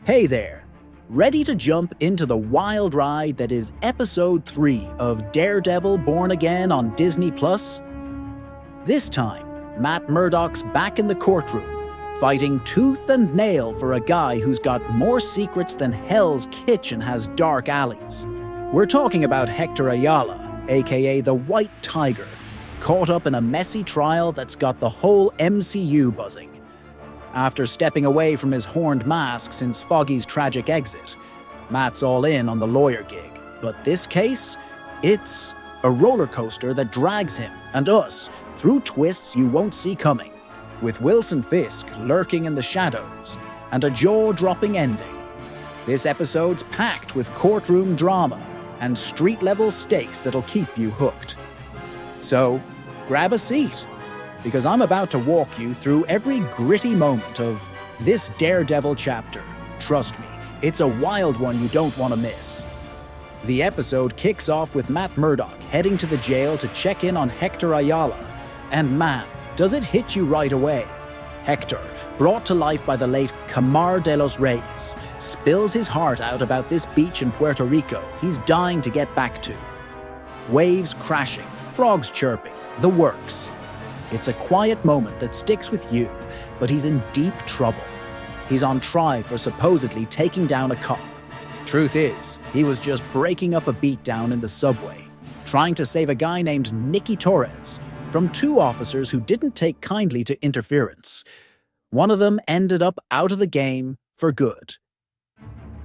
Hey there! Ready to jump into the wild ride that is Episode 3 of Daredevil Born Again on Disney+? This time, Matt Murdock's back in the courtroom, fighting tooth and nail for a guy who's got more secrets than Hell's Kitchen has dark alleys. We're talking about Hector Ayala, aka the White Tiger, caught up in a messy trial that's got the whole MCU buzzing. After stepping away from his horned mask since Foggy's tragic exit, Matt's all in on the lawyer gig. But this case, it's a roller coaster that drags him and us through twists you won't see coming, with Wilson Fisk lurking in the shadows and a jaw-dropping ending. This episode's packed with courtroom drama and street-level stakes that'll keep you hooked. So, grab a seat, because I'm about to walk you through every gritty moment of this Daredevil chapter. Trust me, it's a wild one you don't want to miss. The episode kicks off with Matt Murdock heading to the jail to check in on Hector Ayala. And man, does it hit you right away. Hector, brought to life by the late Camar de los Reyes, spills his heart out about this beach in Puerto Rico he's dying to get back to. Waves crashing, frogs chirping, the works. It's a quiet moment that sticks with you, but he's in deep trouble. He's on trial for supposedly taking down a cop. Truth is, he was just breaking up a beatdown in the subway, trying to save a guy named Nicky Torres from two officers who didn't take kindly to interference. One of them ended up out of the game for good.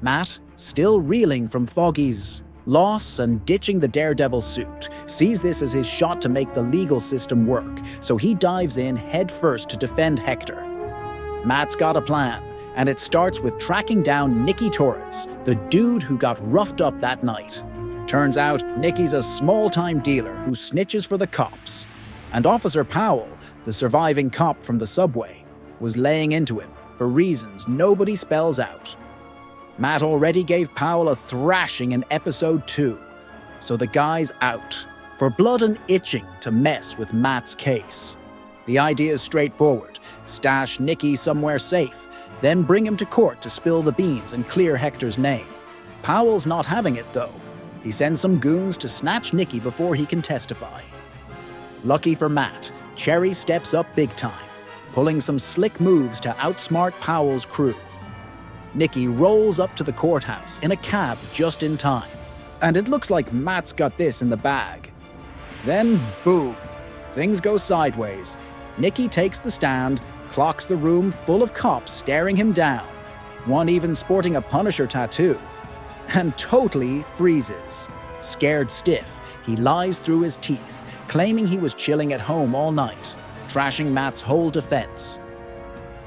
Matt, still reeling from Foggy's loss and ditching the Daredevil suit, sees this as his shot to make the legal system work, so he dives in headfirst to defend Hector. Matt's got a plan, and it starts with tracking down Nicky Torres, the dude who got roughed up that night. Turns out, Nicky's a small-time dealer who snitches for the cops, and Officer Powell, the surviving cop from the subway, was laying into him for reasons nobody spells out. Matt already gave Powell a thrashing in Episode 2, so the guy's out, for blood and itching to mess with Matt's case. The idea is straightforward: stash Nicky somewhere safe, then bring him to court to spill the beans and clear Hector's name. Powell's not having it, though. He sends some goons to snatch Nicky before he can testify. Lucky for Matt, Cherry steps up big time, pulling some slick moves to outsmart Powell's crew. Nicky rolls up to the courthouse in a cab just in time, and it looks like Matt's got this in the bag. Then, boom, things go sideways. Nicky takes the stand, clocks the room full of cops staring him down, one even sporting a Punisher tattoo, and totally freezes. Scared stiff, he lies through his teeth, claiming he was chilling at home all night, trashing Matt's whole defense.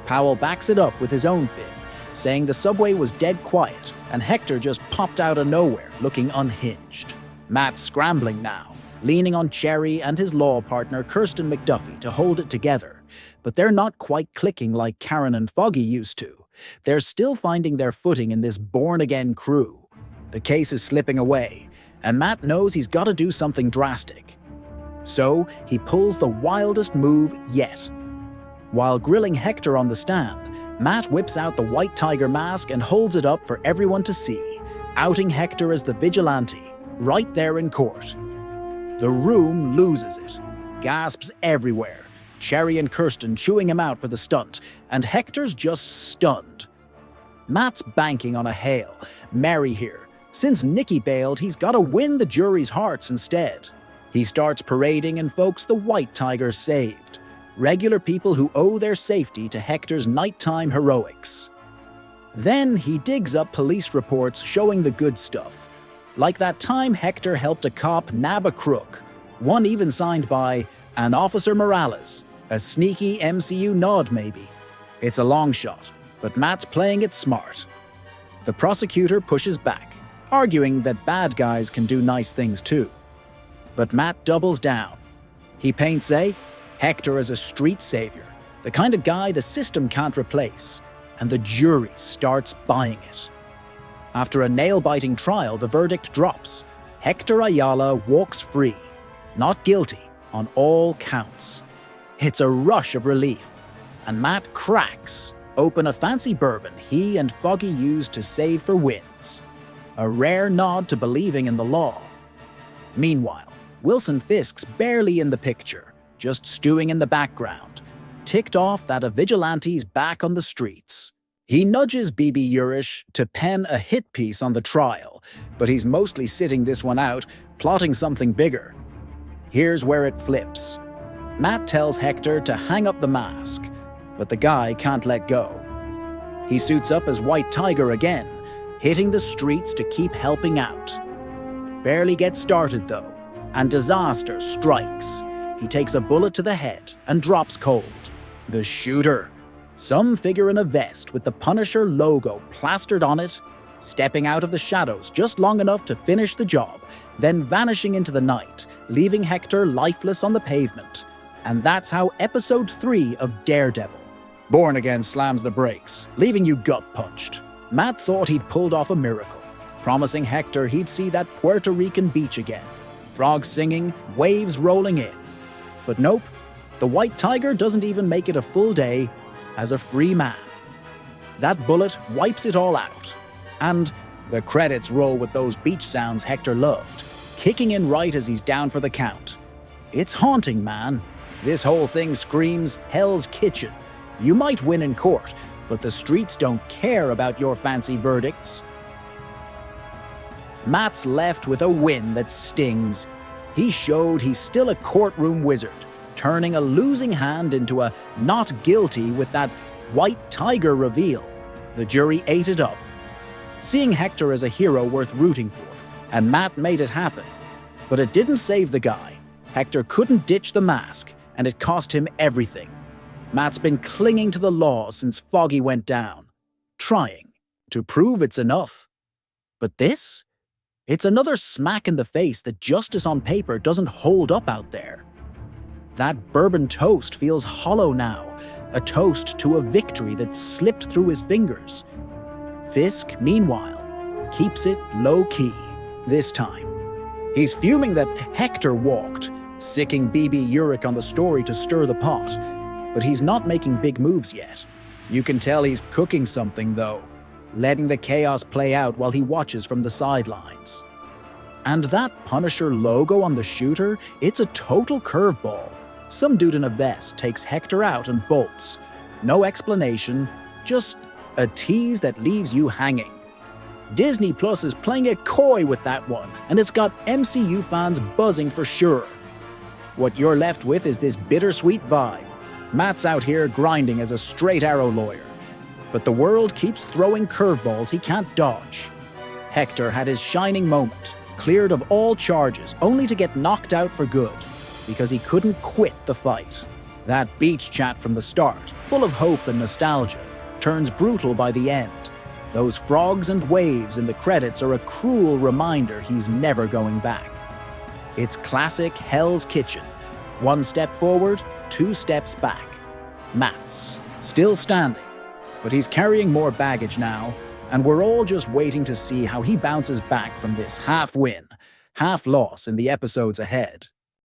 Powell backs it up with his own fib, saying the subway was dead quiet and Hector just popped out of nowhere looking unhinged. Matt's scrambling now, leaning on Cherry and his law partner Kirsten McDuffie to hold it together, but they're not quite clicking like Karen and Foggy used to. They're still finding their footing in this born-again crew. The case is slipping away, and Matt knows he's got to do something drastic. So he pulls the wildest move yet. While grilling Hector on the stand, Matt whips out the White Tiger mask and holds it up for everyone to see, outing Hector as the vigilante, right there in court. The room loses it. Gasps everywhere, Cherry and Kirsten chewing him out for the stunt, and Hector's just stunned. Matt's banking on a hail Mary here. Since Nicky bailed, he's got to win the jury's hearts instead. He starts parading and folks the White Tiger's saved. Regular people who owe their safety to Hector's nighttime heroics. Then he digs up police reports showing the good stuff, like that time Hector helped a cop nab a crook, one even signed by an Officer Morales, a sneaky MCU nod maybe. It's a long shot, but Matt's playing it smart. The prosecutor pushes back, arguing that bad guys can do nice things too. But Matt doubles down. He paints Hector as a street savior, the kind of guy the system can't replace, and the jury starts buying it. After a nail-biting trial, the verdict drops. Hector Ayala walks free, not guilty on all counts. It's a rush of relief, and Matt cracks open a fancy bourbon he and Foggy used to save for wins. A rare nod to believing in the law. Meanwhile, Wilson Fisk's barely in the picture, just stewing in the background, ticked off that a vigilante's back on the streets. He nudges BB Urish to pen a hit piece on the trial, but he's mostly sitting this one out, plotting something bigger. Here's where it flips. Matt tells Hector to hang up the mask, but the guy can't let go. He suits up as White Tiger again, hitting the streets to keep helping out. Barely gets started though, and disaster strikes. He takes a bullet to the head and drops cold. The shooter, some figure in a vest with the Punisher logo plastered on it, stepping out of the shadows just long enough to finish the job, then vanishing into the night, leaving Hector lifeless on the pavement. And that's how episode 3 of Daredevil. Born Again slams the brakes, leaving you gut-punched. Matt thought he'd pulled off a miracle, promising Hector he'd see that Puerto Rican beach again. Frogs singing, waves rolling in. But nope, the White Tiger doesn't even make it a full day as a free man. That bullet wipes it all out. And the credits roll with those beach sounds Hector loved, kicking in right as he's down for the count. It's haunting, man. This whole thing screams Hell's Kitchen. You might win in court, but the streets don't care about your fancy verdicts. Matt's left with a win that stings. He showed he's still a courtroom wizard, turning a losing hand into a not guilty with that White Tiger reveal. The jury ate it up, seeing Hector as a hero worth rooting for, and Matt made it happen. But it didn't save the guy. Hector couldn't ditch the mask, and it cost him everything. Matt's been clinging to the law since Foggy went down, trying to prove it's enough. But this? It's another smack in the face that justice on paper doesn't hold up out there. That bourbon toast feels hollow now, a toast to a victory that slipped through his fingers. Fisk, meanwhile, keeps it low-key this time. He's fuming that Hector walked, sicking BB Urish on the story to stir the pot. But he's not making big moves yet. You can tell he's cooking something, though, letting the chaos play out while he watches from the sidelines. And that Punisher logo on the shooter, it's a total curveball. Some dude in a vest takes Hector out and bolts. No explanation, just a tease that leaves you hanging. Disney Plus is playing it coy with that one, and it's got MCU fans buzzing for sure. What you're left with is this bittersweet vibe. Matt's out here grinding as a straight arrow lawyer, but the world keeps throwing curveballs he can't dodge. Hector had his shining moment, cleared of all charges, only to get knocked out for good, because he couldn't quit the fight. That beach chat from the start, full of hope and nostalgia, turns brutal by the end. Those frogs and waves in the credits are a cruel reminder he's never going back. It's classic Hell's Kitchen. One step forward, 2 steps back. Matt's still standing, but he's carrying more baggage now, and we're all just waiting to see how he bounces back from this half-win, half-loss in the episodes ahead.